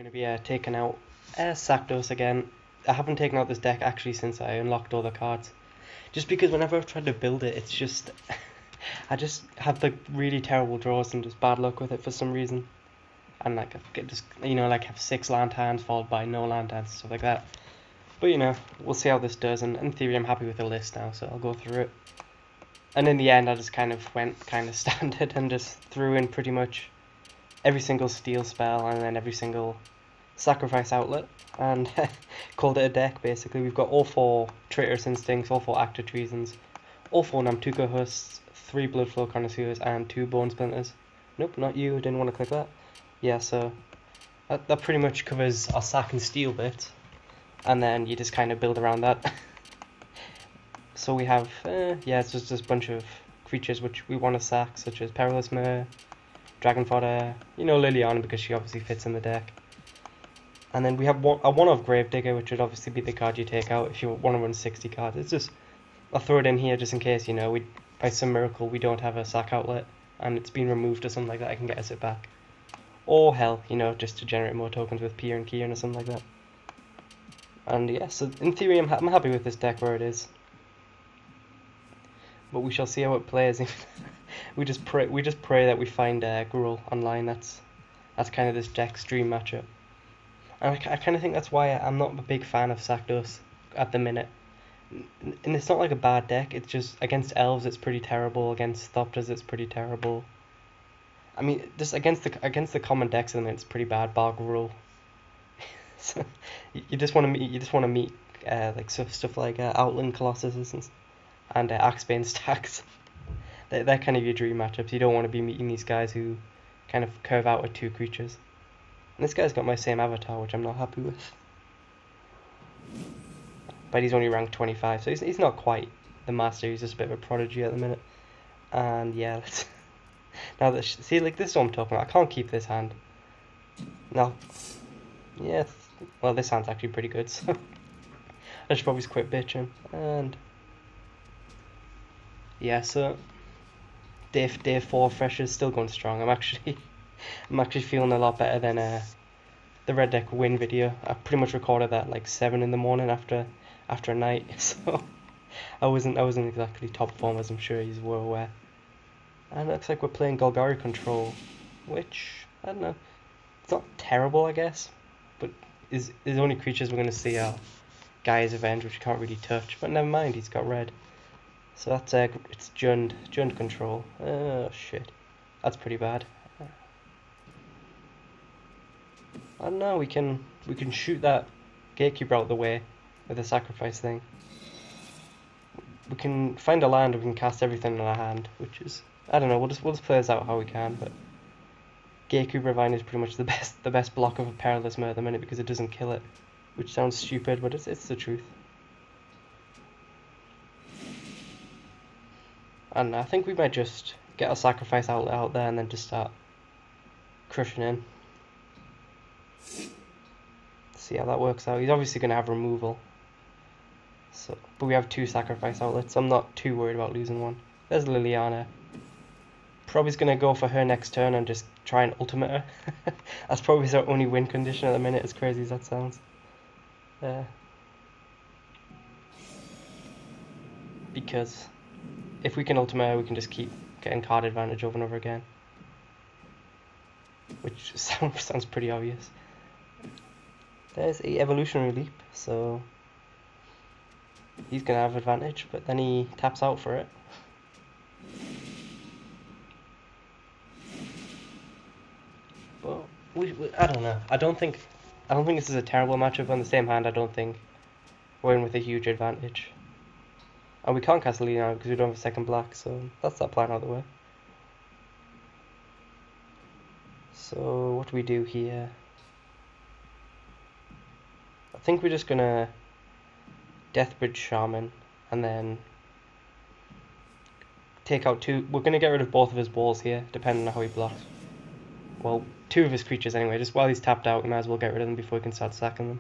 going to be taking out Sakdos again. I haven't taken out this deck actually since I unlocked all the cards. Just because whenever I've tried to build it, it's just... I just have the really terrible draws and just bad luck with it for some reason. And like, I get just, like have 6 land hands followed by no land hands and stuff like that. But we'll see how this does, and in theory I'm happy with the list now, so I'll go through it. And in the end I just kind of went kind of standard and just threw in pretty much every single steal spell and then every single sacrifice outlet, and called it a deck basically. We've got all 4 Traitorous Instincts, all 4 Active Treasons, all 4 Namtuka Husks, 3 Bloodflow Connoisseurs, and 2 Bone Splinters. Nope, not you, didn't want to click that. Yeah, so that pretty much covers our sack and steal bit, and then you just kind of build around that. So we have, it's just a bunch of creatures which we want to sack, such as Perilous Mare, Dragon Fodder, Liliana because she obviously fits in the deck. And then we have a one-off Gravedigger, which would obviously be the card you take out if you want to run 60 cards. It's just, I'll throw it in here just in case, we by some miracle we don't have a sack outlet and it's been removed or something like that, I can get us it back. Or hell, just to generate more tokens with Pier and Kieran or something like that. And yeah, so in theory I'm happy with this deck where it is. But we shall see how it plays. we just pray that we find Gruul online. That's kind of this deck's dream matchup. And I kind of think that's why I'm not a big fan of Sakdos at the minute. And it's not like a bad deck. It's just against elves it's pretty terrible. Against Thopters it's pretty terrible. I mean, just against the common decks at the minute it's pretty bad. Bar Gruul. So you just want to meet like stuff like Outland Colossus and Axebane stacks. They're kind of your dream matchups. You don't want to be meeting these guys who kind of curve out with 2 creatures. And this guy's got my same avatar, which I'm not happy with. But he's only ranked 25, so he's not quite the master. He's just a bit of a prodigy at the minute. And yeah, now that see, like, this is what I'm talking about. I can't keep this hand. No. Yeah. Well, this hand's actually pretty good, so I should probably just quit bitching. And yeah, so day 4 fresh is still going strong. I'm actually feeling a lot better than the red deck win video. I pretty much recorded that like 7 in the morning after a night, so I wasn't exactly top form, as I'm sure you were aware. And it looks like we're playing Golgari Control, which I don't know. It's not terrible, I guess, but is the only creatures we're going to see are Gaia's Avenge, which you can't really touch. But never mind, he's got red. So that's it's Jund Control. Oh shit, that's pretty bad. I don't know. We can shoot that Gatekeeper out of the way with a sacrifice thing. We can find a land. We can cast everything in our hand, which is, I don't know. We'll just play this out how we can. But Gatekeeper Vine is pretty much the best block of a Perilous Mare at the minute because it doesn't kill it, which sounds stupid, but it's the truth. And I think we might just get a sacrifice outlet out there and then just start crushing in. See how that works out. He's obviously going to have removal. So, but we have 2 sacrifice outlets. I'm not too worried about losing one. There's Liliana. Probably going to go for her next turn and just try and ultimate her. That's probably our only win condition at the minute, as crazy as that sounds. Because if we can ultimate her, we can just keep getting card advantage over and over again. Which sounds pretty obvious. There's a evolutionary leap, so he's gonna have advantage, but then he taps out for it. But I don't know. I don't think this is a terrible matchup. On the same hand, I don't think we're in with a huge advantage. And we can't cast Liliana because we don't have a second black, so that's that plan out of the way. So what do we do here? I think we're just gonna Deathbridge Shaman and then take out 2. We're gonna get rid of both of his walls here, depending on how he blocks. Well, 2 of his creatures anyway. Just while he's tapped out, we might as well get rid of them before we can start sacking them.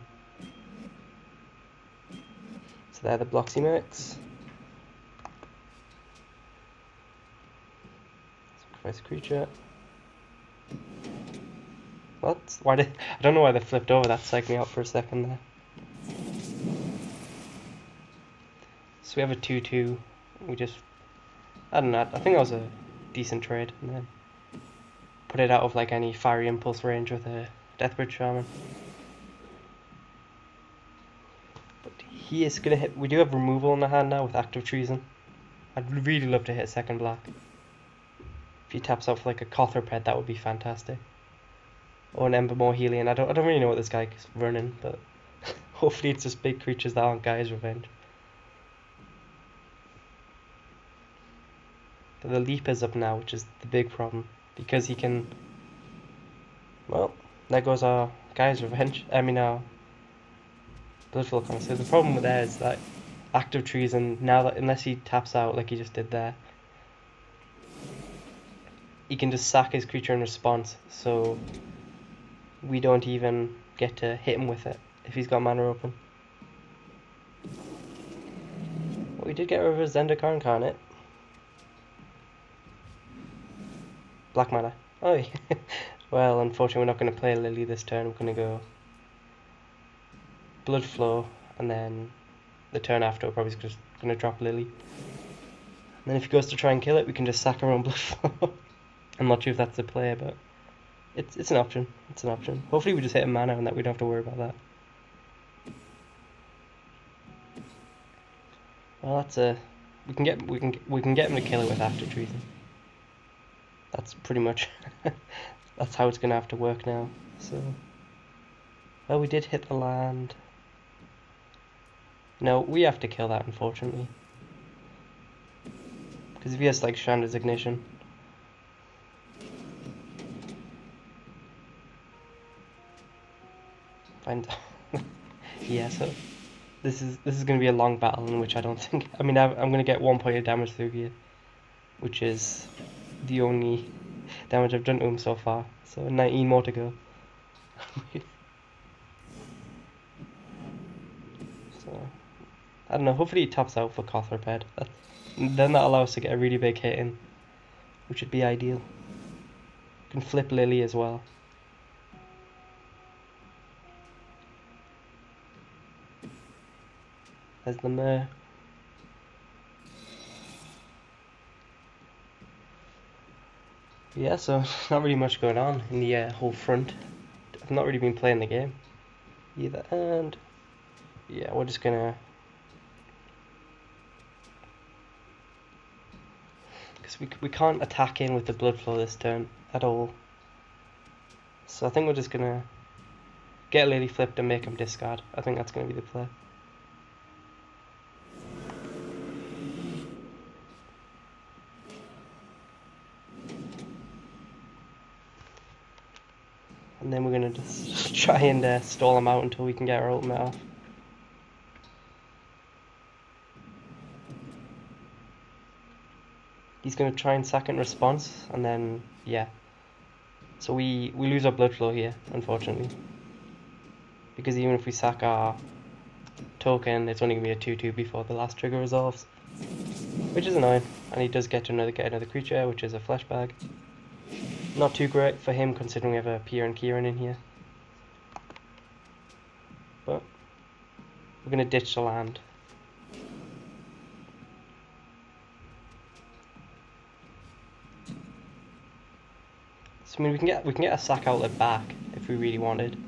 So they're the blocks he makes. Sacrifice a creature. What? Why did I don't know why they flipped over. That psyched me out for a second there. So we have a 2-2. We just, I don't know. I think that was a decent trade, and then put it out of like any fiery impulse range with a Deathbridge Shaman. But he is gonna hit. We do have removal in the hand now with active treason. I'd really love to hit second black. If he taps out for like a Cotherped, that would be fantastic. Or an Embermore Helion. I don't really know what this guy's running, but hopefully it's just big creatures that aren't Gaia's Revenge. But the leap is up now, which is the big problem, because he can. Well, there goes our Gaia's Revenge. I mean our Bloodflow Counter. So the problem with that is that active treason, now that unless he taps out like he just did there, he can just sack his creature in response, so we don't even get to hit him with it if he's got mana open. But we did get rid of his Zendikar Incarnate. Black mana. Oh yeah. Well, unfortunately we're not going to play Lily this turn. We're going to go Bloodflow, and then the turn after we're probably just going to drop Lily. And then if he goes to try and kill it, we can just sack our own Bloodflow. I'm not sure if that's the play, but it's an option. It's an option. Hopefully we just hit a mana and that we don't have to worry about that. Well, that's a we can get him to kill it with active treason. That's pretty much that's how it's gonna have to work now. So, well, we did hit the land. No, we have to kill that, unfortunately, because if he has like Chandra's Ignition. Yeah, so this is going to be a long battle in which I don't think. I mean, I'm going to get 1 point of damage through here, which is the only damage I've done to him so far. So 19 more to go. So I don't know. Hopefully he tops out for Cotherped. Then that allows us to get a really big hit in, which would be ideal. Can flip Lily as well. There's the Mer. Yeah, so not really much going on in the whole front. I've not really been playing the game either, and yeah, we're just gonna, because we can't attack in with the Bloodflow this turn at all. So I think we're just gonna get Lily flipped and make him discard. I think that's gonna be the play. And then we're going to just try and stall him out until we can get our ultimate off. He's going to try and sack in response, and then, yeah. So we lose our Bloodflow here, unfortunately. Because even if we sack our token, it's only going to be a 2-2 before the last trigger resolves. Which is annoying. And he does get another creature, which is a Flesh Bag. Not too great for him, considering we have a Pierre and Kieran in here. But we're going to ditch the land. So I mean, we can get a sack outlet back if we really wanted.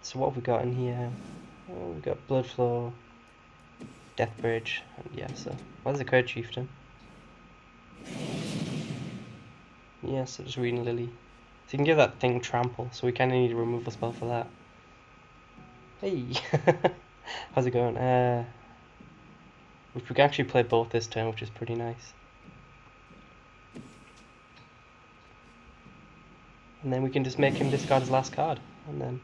So what have we got in here? Oh, we've got Bloodflow, Deathbridge, and yeah. So where's the Curd Chieftain? Yeah, so just reading Lily. So you can give that thing Trample, so we kind of need a removal spell for that. Hey! How's it going? We can actually play both this turn, which is pretty nice. And then we can just make him discard his last card, and then...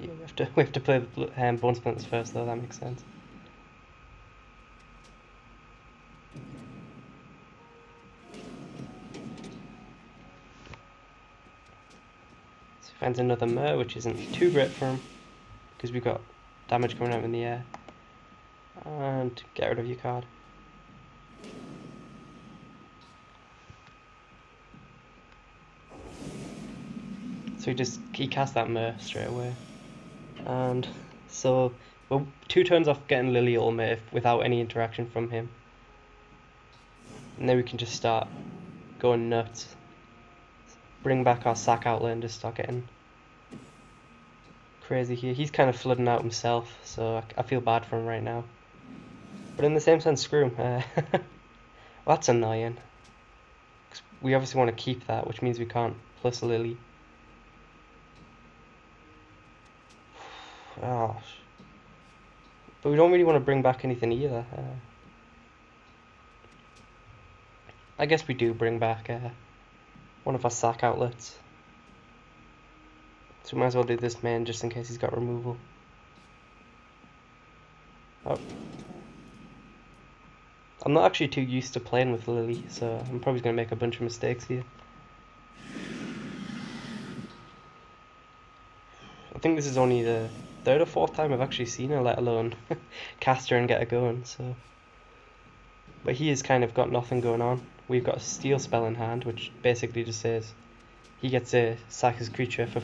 Yeah, we have to play the Bone Splinters first, though, that makes sense. Finds another Mer, which isn't too great for him, because we've got damage coming out in the air. And get rid of your card. So he cast that Myr straight away. And so we're 2 turns off getting Lily ultimate without any interaction from him. And then we can just start going nuts. Bring back our sack outlet and just start getting crazy here. He's kind of flooding out himself, so I feel bad for him right now. But in the same sense, screw him. Well, that's annoying. We obviously want to keep that, which means we can't plus Lily. Oh, but we don't really want to bring back anything either. I guess we do bring back one of our sack outlets. So we might as well do this man just in case he's got removal. Oh. I'm not actually too used to playing with Lily, so I'm probably going to make a bunch of mistakes here. I think this is only the 3rd or 4th time I've actually seen her, let alone cast her and get her going, so... But he has kind of got nothing going on. We've got a steal spell in hand, which basically just says he gets to sack his creature for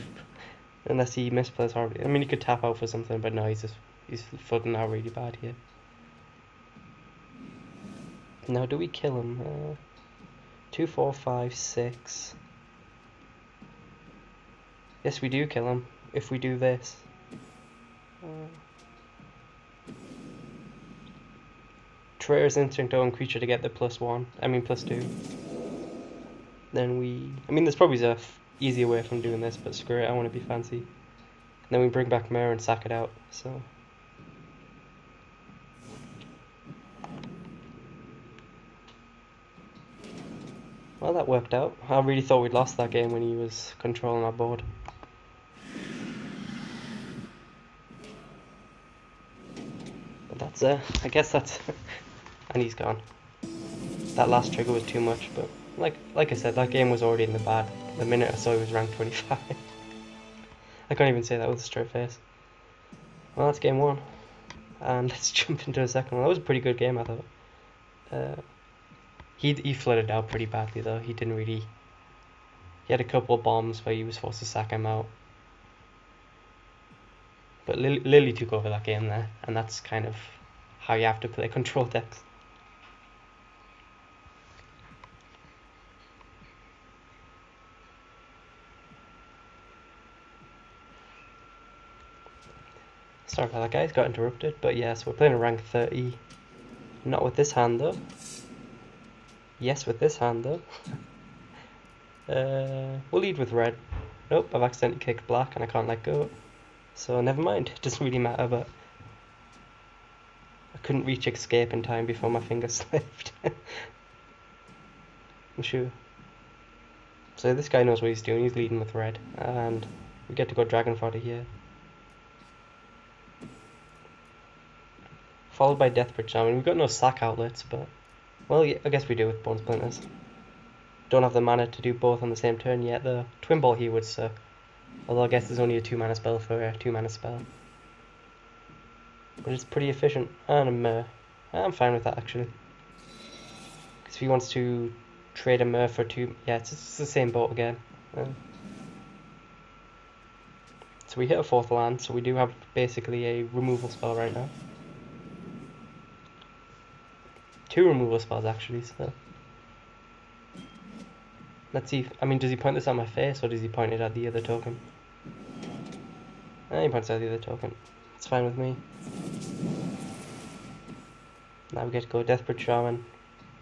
unless he misplays horribly. I mean, he could tap out for something, but no, he's flooding out really bad here. Now, do we kill him? 2, 4, 5, 6. Yes, we do kill him if we do this. Trigger's instinct own creature to get the +1. I mean +2. Then I mean, there's probably a easier way from doing this, but screw it, I want to be fancy. And then we bring back Myr and sack it out. So. Well, that worked out. I really thought we'd lost that game when he was controlling our board. But that's I guess that's and he's gone. That last trigger was too much, but like I said, that game was already in the bad the minute I saw he was ranked 25. I can't even say that with a straight face. Well, that's game 1. And let's jump into the second one. That was a pretty good game, I thought. He flooded out pretty badly though. He didn't really... He had a couple of bombs where he was forced to sack him out. But Lily took over that game there, and that's kind of how you have to play control decks. Sorry about that, guys, got interrupted. But yes, yeah, so we're playing a rank 30. Not with this hand though. Yes, with this hand though. We'll lead with red. Nope, I've accidentally kicked black and I can't let go. So never mind, it doesn't really matter, but I couldn't reach escape in time before my finger slipped. I'm sure. So this guy knows what he's doing, he's leading with red. And we get to go dragon fodder here. Followed by death bridge. I mean, we've got no sack outlets, but... Well, yeah, I guess we do with bone splinters. Don't have the mana to do both on the same turn yet. The twin ball here would suck. Although I guess there's only a 2 mana spell for a 2 mana spell. But it's pretty efficient. And I'm fine with that actually. Because if he wants to trade a Myr for 2... Yeah, it's the same boat again. So we hit a 4th land, so we do have basically a removal spell right now. 2 removal spells actually, so... Let's see, I mean, does he point this at my face or does he point it at the other token? He points at the other token. It's fine with me. Now we get to go Deathbridge Shaman,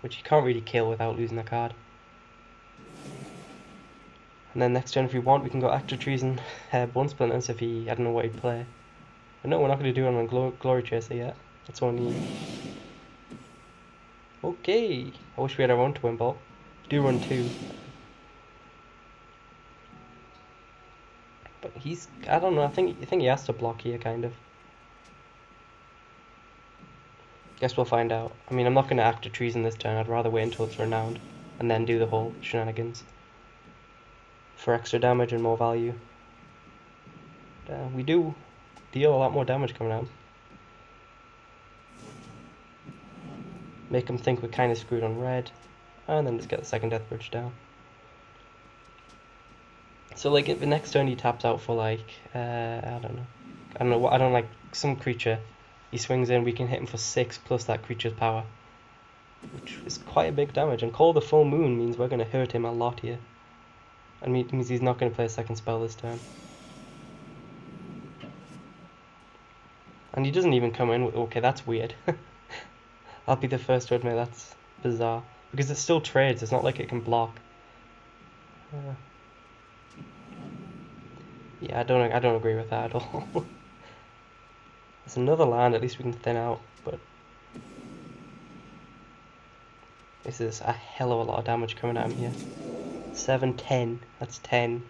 which you can't really kill without losing a card. And then next turn, if we want, we can go Active Treason, Bone Splinters if I don't know what he'd play. But no, we're not going to do it on Glory Chaser yet. That's only... Okay, I wish we had our own twin ball. Do run 2. But he's, I don't know, I think he has to block here, kind of. Guess we'll find out. I mean, I'm not going to Active Treason this turn, I'd rather wait until it's renowned, and then do the whole shenanigans. For extra damage and more value. We do deal a lot more damage coming out. Make him think we're kind of screwed on red, and then just get the second Death Bridge down. So like if the next turn he taps out for like I don't know what I don't like some creature. He swings in, we can hit him for 6 plus that creature's power, which is quite a big damage. And Call the Full Moon means we're going to hurt him a lot here. And it means he's not going to play a second spell this turn. And he doesn't even come in with, okay, that's weird. I'll be the first to admit that's bizarre. Because it still trades, it's not like it can block. Yeah, I don't agree with that at all. There's another land, at least we can thin out, but this is a hell of a lot of damage coming at him here. 7, 10, that's 10.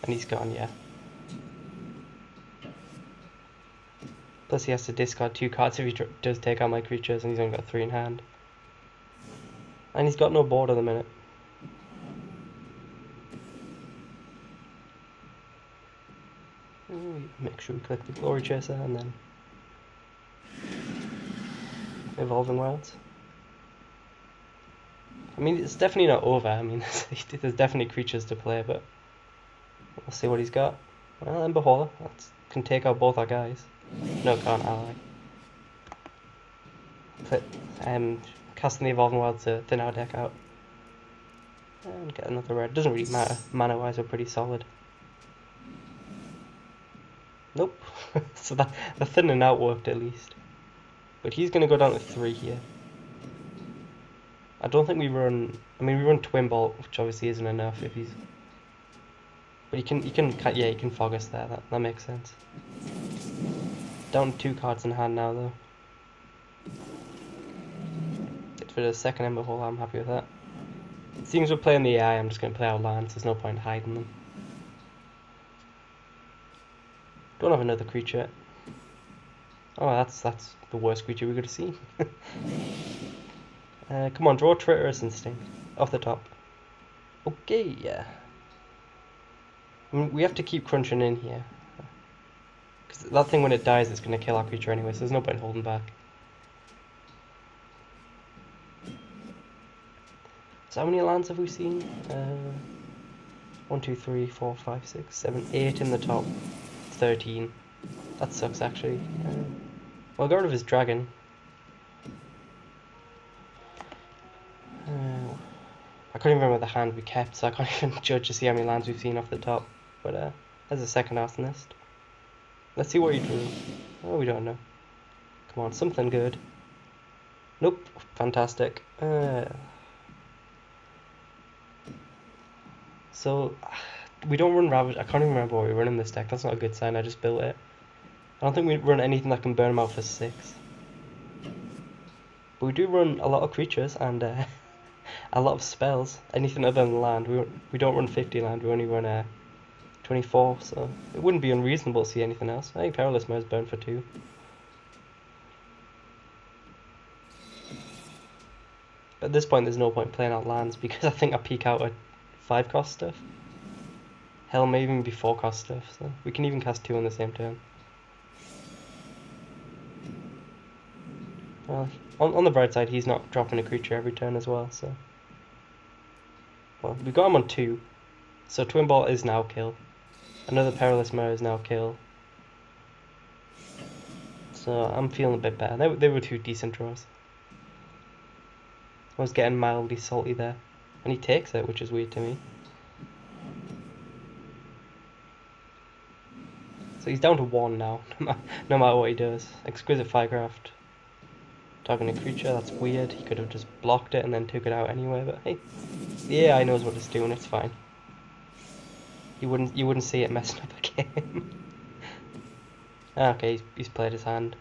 And he's gone, yeah. Plus he has to discard 2 cards if he does take out my creatures, and he's only got 3 in hand. And he's got no board at the minute. Make sure we click the Glory Chaser and then Evolving Wilds. I mean, it's definitely not over. I mean, there's definitely creatures to play, but we'll see what he's got. Well, Ember Hauler can take out both our guys. No, can't ally. Casting the Evolving Wilds to thin our deck out. And get another red. Doesn't really matter. Mana-wise, we're pretty solid. Nope. So the thinning out worked at least. But he's going to go down to 3 here. I don't think we run... I mean, we run Twin Bolt, which obviously isn't enough if he's... But he can fog us there. That makes sense. Down to 2 cards in hand now, though. For the second Ember Hole, I'm happy with that. Seeing as we're playing the AI, I'm just going to play our lands. There's no point in hiding them. Don't have another creature. Oh, that's the worst creature we could have seen. Come on, draw Traitorous Instinct off the top. Okay, yeah. I mean, we have to keep crunching in here. Because that thing, when it dies, it's going to kill our creature anyway, so there's no point in holding back. So how many lands have we seen? 1, 2, 3, 4, 5, 6, 7, 8 in the top. 13. That sucks, actually. Well, got rid of his dragon. I couldn't even remember the hand we kept, so I can't even judge to see how many lands we've seen off the top. But there's a second Arsonist. Let's see what he drew. Oh, we don't know. Come on, something good. Nope. Fantastic. So, we don't run Ravage. I can't even remember what we run in this deck. That's not a good sign. I just built it. I don't think we run anything that can burn him out for 6. But we do run a lot of creatures and a lot of spells. Anything other than land. We don't run 50 land. We only run 24. So it wouldn't be unreasonable to see anything else. I think Perilous More's burn for 2. But at this point, there's no point playing out lands because I think I peak out at 5 cost stuff. Hell, maybe even be 4 cost stuff. So we can even cast 2 on the same turn. Well, on the bright side, he's not dropping a creature every turn as well, so... Well, we got him on 2. So Twin Bolt is now kill. Another Perilous Mare is now kill. So I'm feeling a bit better. They were 2 decent draws. I was getting mildly salty there. And he takes it, which is weird to me. So he's down to 1 now, no matter what he does. Exquisite Firecraft. Targeting a creature, that's weird. He could have just blocked it and then took it out anyway, but hey. The AI knows what it's doing, it's fine. You wouldn't see it messing up a game. Okay, he's played his hand.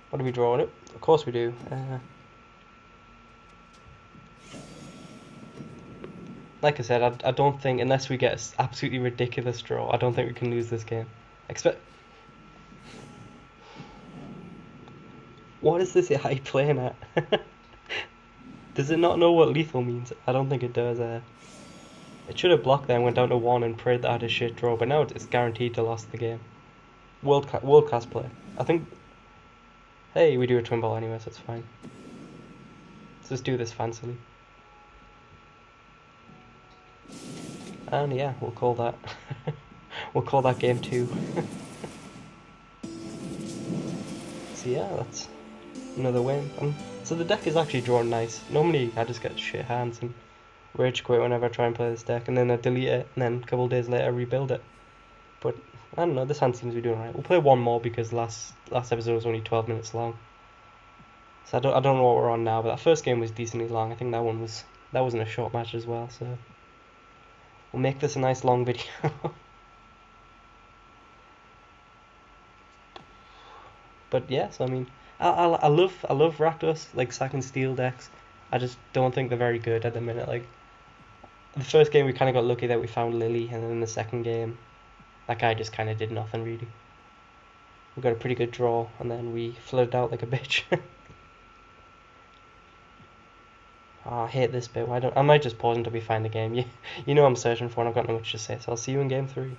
What do we draw on it? Of course we do. Like I said, I don't think, unless we get an absolutely ridiculous draw, I don't think we can lose this game. What is this AI playing at? Does it not know what lethal means? I don't think it does. It should have blocked there and went down to 1 and prayed that I had a shit draw, but now it's guaranteed to lose the game. World class play. I think... Hey, we do a Twin Ball anyway, so it's fine. Let's just do this fancily. And yeah, we'll call that we'll call that game 2. So yeah, that's another win. So the deck is actually drawn nice. Normally I just get shit hands and rage quit whenever I try and play this deck, and then I delete it, and then a couple of days later rebuild it. But I don't know, this hand seems to be doing right. We'll play one more because last episode was only 12 minutes long. So I don't know what we're on now, but that first game was decently long. I think that wasn't a short match as well, so we'll make this a nice long video. But yeah, so I mean, I love Rakdos, like sack and steel decks. I just don't think they're very good at the minute. Like the first game we kind of got lucky that we found Lily, and then in the second game, that guy just kind of did nothing really. We got a pretty good draw, and then we flooded out like a bitch. Oh, I hate this bit. I might just pause until we find the game. You know I'm searching for, and I've got no much to say. So I'll see you in game 3.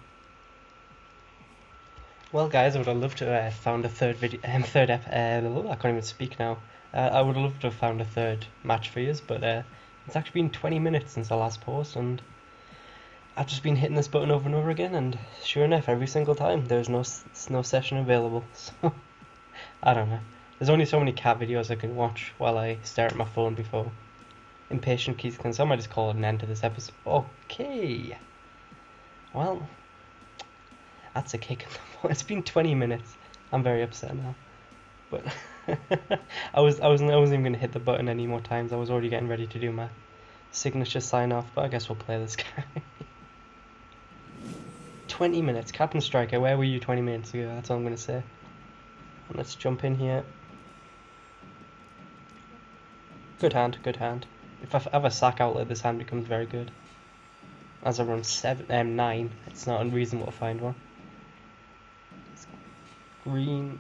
Well, guys, I would have loved to have found a third video, I can't even speak now. I would have loved to have found a third match for you, but it's actually been 20 minutes since I last paused, and I've just been hitting this button over and over again, and sure enough, every single time there's no session available. So I don't know. There's only so many cat videos I can watch while I stare at my phone before impatient keys can. So I might just call it an end to this episode. Okay. Well, that's a kick in the ball. It's been 20 minutes. I'm very upset now. But I wasn't even gonna hit the button any more times. I was already getting ready to do my signature sign off, but I guess we'll play this guy. 20 minutes. Captain Striker, where were you 20 minutes ago? That's all I'm gonna say. And let's jump in here. Good hand, good hand. If I have a sack outlet, this hand becomes very good. As I run 9, it's not unreasonable to find one. Green.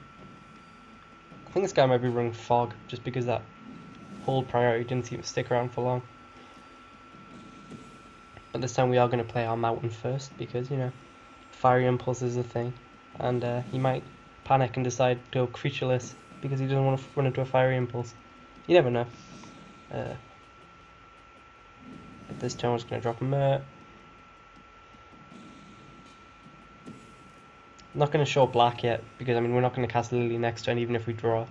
I think this guy might be running Fog, just because that hold priority didn't seem to stick around for long. But this time we are going to play our mountain first, because, you know, Fiery Impulse is a thing. And he might panic and decide to go creatureless, because he doesn't want to run into a Fiery Impulse. You never know. But this turn I was going to drop a Mer. I'm not going to show black yet, because I mean we're not going to cast Lily next turn even if we draw,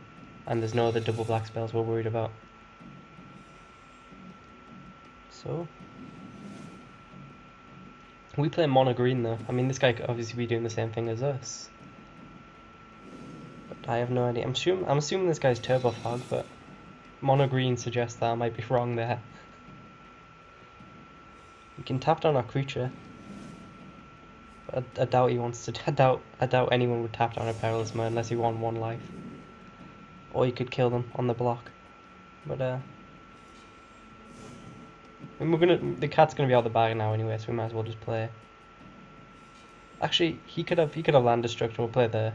and there's no other double black spells we're worried about. So we play mono green though. I mean this guy could obviously be doing the same thing as us, but I have no idea. I'm assuming this guy's Turbo Fog, but mono green suggests that I might be wrong there. We can tap down our creature. I doubt he wants to. I doubt anyone would tap down a Perilous Mer unless he won 1 life. Or you could kill them on the block. But I mean, the cat's gonna be out of the bag now anyway, so we might as well just play. Actually, he could have land destruction. We'll play the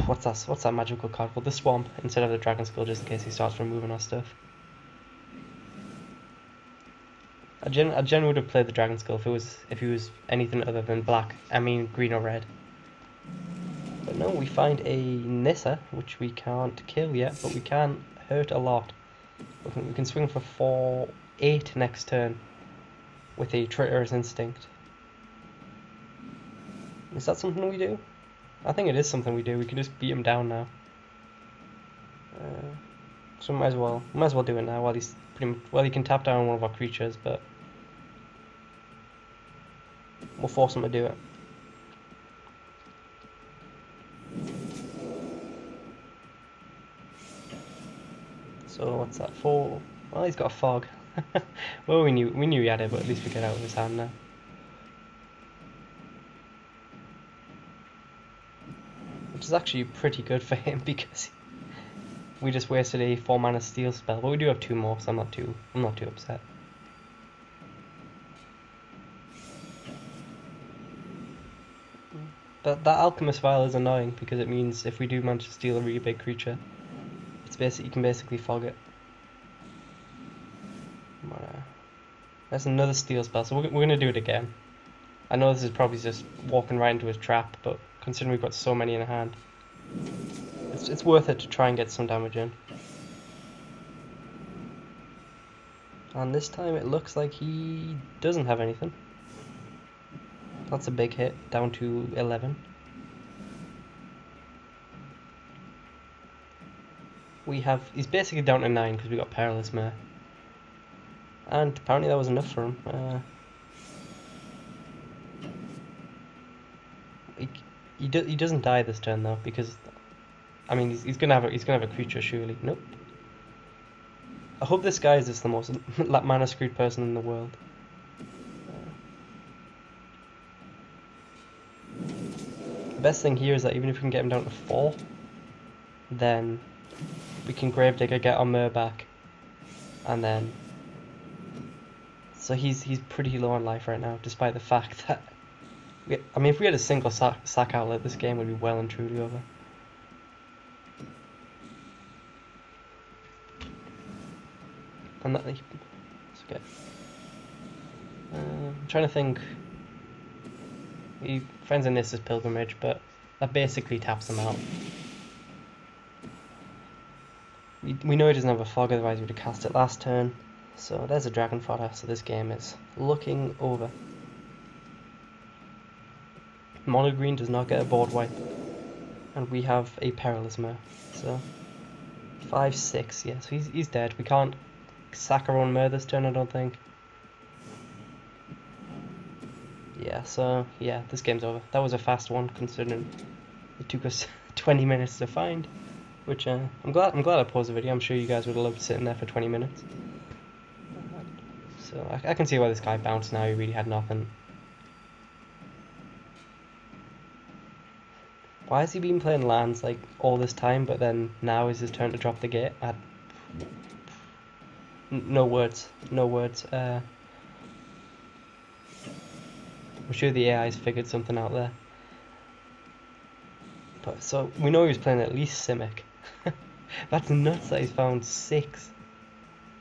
what's that magical card called? The Swamp instead of the Dragon Skull, just in case he starts removing our stuff. I generally would have played the Dragon Skull if he was anything other than black. I mean green or red. But no, we find a Nissa, which we can't kill yet, but we can hurt a lot. We can swing for 8 next turn with a Traitorous Instinct. Is that something we do? I think it is something we do. We can just beat him down now. So we might as well do it now while he's he can tap down one of our creatures, but we'll force him to do it. So what's that for? Well, he's got a Fog. Well, we knew he had it, but at least we get out of his hand now. Which is actually pretty good for him because we just wasted a 4-mana steal spell, but we do have 2 more, so I'm not too upset. That Alchemist Vial is annoying because it means if we do manage to steal a really big creature, you can basically fog it. That's another steal spell, so we're gonna do it again. I know this is probably just walking right into his trap, but considering we've got so many in hand, it's worth it to try and get some damage in. And this time it looks like he doesn't have anything. That's a big hit, down to 11. He's basically down to 9 because we got Perilous Mare. And apparently that was enough for him. He doesn't die this turn though, because I mean he's gonna have a creature surely. Nope. I hope this guy is just the most mana screwed person in the world. The best thing here is that even if we can get him down to 4, then we can Gravedigger, get our Mer back, and then so he's pretty low on life right now, despite the fact that I mean if we had a single sack outlet, this game would be well and truly over. And that, it's okay. I'm trying to think. He finds a Nissa's Pilgrimage, but that basically taps him out. We know he doesn't have a fog, otherwise we would have cast it last turn. So there's a dragon fodder, so this game is looking over. Mono green does not get a board wipe. And we have a Perilous Mare. So 5/6, yeah, so he's dead. We can't sack our own Mer this turn, I don't think. Yeah, so yeah, this game's over. That was a fast one considering it took us 20 minutes to find. Which I'm glad I paused the video. I'm sure you guys would have loved sitting there for 20 minutes. So I can see why this guy bounced now. He really had nothing. Why has he been playing lands like all this time, but then now is his turn to drop the gate? No words. No words. I'm sure the AI's figured something out there. But so we know he was playing at least Simic. That's nuts that he's found 6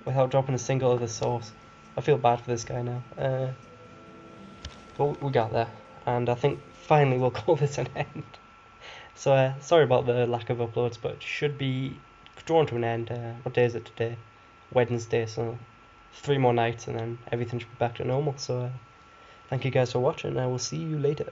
without dropping a single other source. I feel bad for this guy now. But we got there, and I think finally we'll call this an end. So sorry about the lack of uploads, but it should be drawn to an end. What day is it today? Wednesday, so 3 more nights and then everything should be back to normal. So thank you guys for watching, and I will see you later.